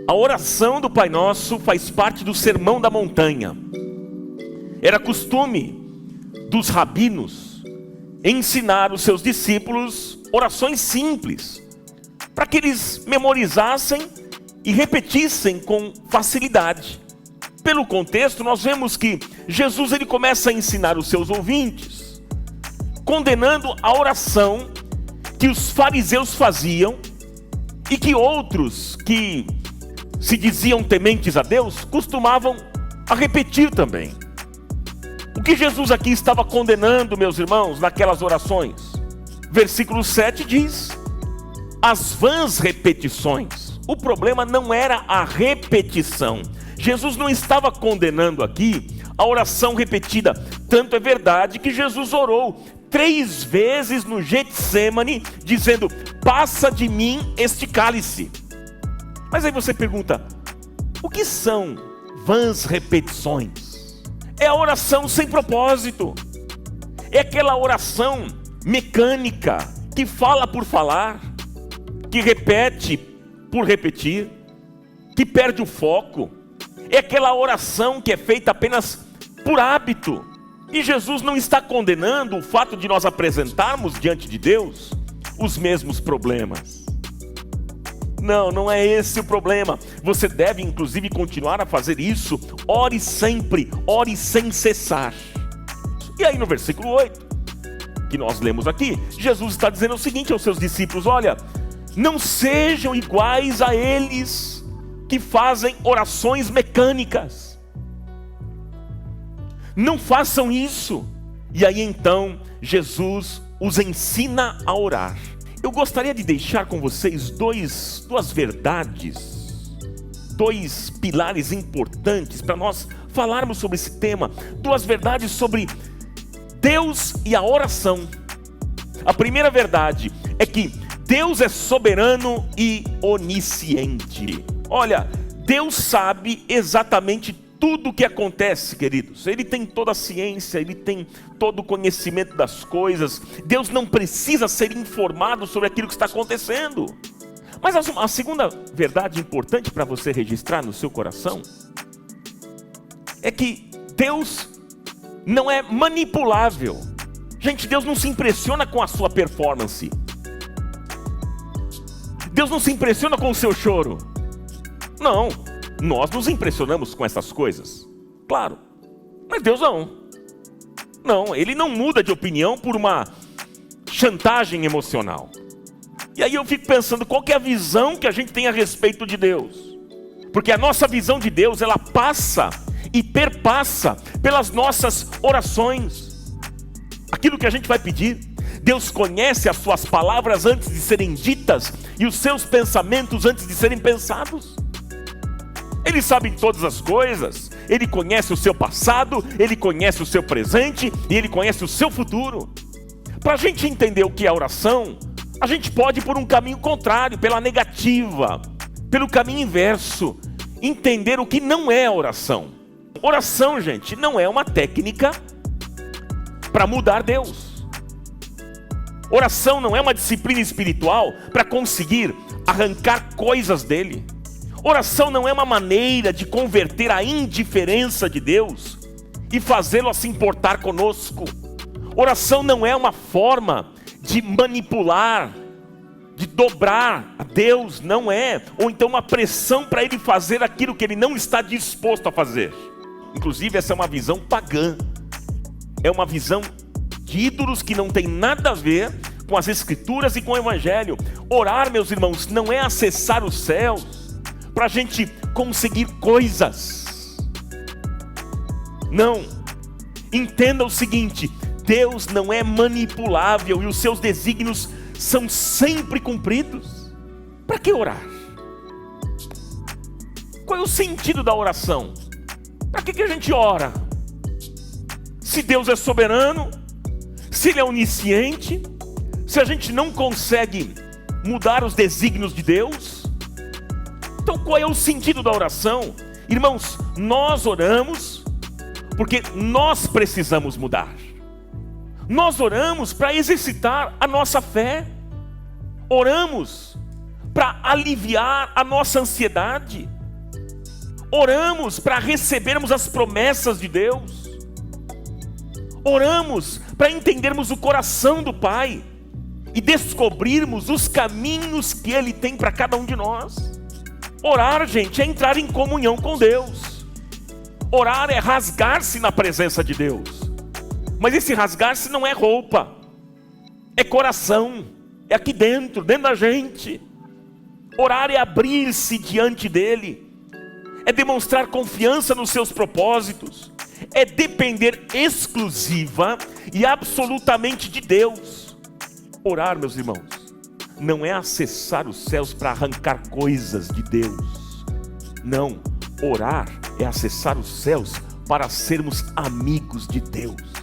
A oração do Pai Nosso faz parte do Sermão da Montanha. Era costume dos rabinos ensinar os seus discípulos orações simples, para que eles memorizassem e repetissem com facilidade. Pelo contexto, nós vemos que Jesus ele começa a ensinar os seus ouvintes, condenando a oração que os fariseus faziam e que outros que se diziam tementes a Deus costumavam a repetir também. O que Jesus aqui estava condenando, meus irmãos, naquelas orações? Versículo 7 diz: as vãs repetições. O problema não era a repetição. Jesus não estava condenando aqui a oração repetida. Tanto é verdade que Jesus orou 3 vezes no Getsêmani, dizendo: passa de mim este cálice. Mas aí você pergunta: o que são vãs repetições? É a oração sem propósito. É aquela oração mecânica, que fala por falar, que repete por repetir, que perde o foco. É aquela oração que é feita apenas por hábito. E Jesus não está condenando o fato de nós apresentarmos diante de Deus os mesmos problemas. Não é esse o problema. Você deve inclusive continuar a fazer isso. Ore sempre, ore sem cessar. E aí no versículo 8, que nós lemos aqui, Jesus está dizendo o seguinte aos seus discípulos: olha, não sejam iguais a eles que fazem orações mecânicas. Não façam isso. E aí então Jesus os ensina a orar. Eu gostaria de deixar com vocês duas verdades, 2 pilares importantes para nós falarmos sobre esse tema. 2 verdades sobre Deus e a oração. A primeira verdade é que Deus é soberano e onisciente. Olha, Deus sabe exatamente tudo o que acontece, queridos. Ele tem toda a ciência, Ele tem todo o conhecimento das coisas. Deus não precisa ser informado sobre aquilo que está acontecendo. Mas a segunda verdade importante para você registrar no seu coração é que Deus não é manipulável. Gente, Deus não se impressiona com a sua performance. Deus não se impressiona com o seu choro. Não. Nós nos impressionamos com essas coisas, claro, mas Deus não, Ele não muda de opinião por uma chantagem emocional. E aí eu fico pensando, qual que é a visão que a gente tem a respeito de Deus? Porque a nossa visão de Deus, ela passa e perpassa pelas nossas orações. Aquilo que a gente vai pedir, Deus conhece as suas palavras antes de serem ditas e os seus pensamentos antes de serem pensados. Ele sabe de todas as coisas, Ele conhece o seu passado, Ele conhece o seu presente e Ele conhece o seu futuro. Para a gente entender o que é oração, a gente pode ir por um caminho contrário, pela negativa, pelo caminho inverso, entender o que não é oração. Oração, gente, não é uma técnica para mudar Deus. Oração não é uma disciplina espiritual para conseguir arrancar coisas dele. Oração não é uma maneira de converter a indiferença de Deus e fazê-lo a se importar conosco. Oração não é uma forma de manipular, de dobrar a Deus, não é. Ou então uma pressão para Ele fazer aquilo que Ele não está disposto a fazer. Inclusive essa é uma visão pagã. É uma visão de ídolos que não tem nada a ver com as Escrituras e com o Evangelho. Orar, meus irmãos, não é acessar os céus para a gente conseguir coisas. Não. Entenda o seguinte: Deus não é manipulável e os seus desígnios são sempre cumpridos. Para que orar? Qual é o sentido da oração? Para que a gente ora? Se Deus é soberano, se Ele é onisciente, se a gente não consegue mudar os desígnios de Deus, então qual é o sentido da oração? Irmãos, nós oramos porque nós precisamos mudar. Nós oramos para exercitar a nossa fé. Oramos para aliviar a nossa ansiedade. Oramos para recebermos as promessas de Deus. Oramos para entendermos o coração do Pai e descobrirmos os caminhos que Ele tem para cada um de nós. Orar, gente, é entrar em comunhão com Deus. Orar é rasgar-se na presença de Deus. Mas esse rasgar-se não é roupa, é coração, é aqui dentro da gente. Orar é abrir-se diante dEle, é demonstrar confiança nos seus propósitos, é depender exclusiva e absolutamente de Deus. Orar, meus irmãos, não é acessar os céus para arrancar coisas de Deus. Não, orar é acessar os céus para sermos amigos de Deus.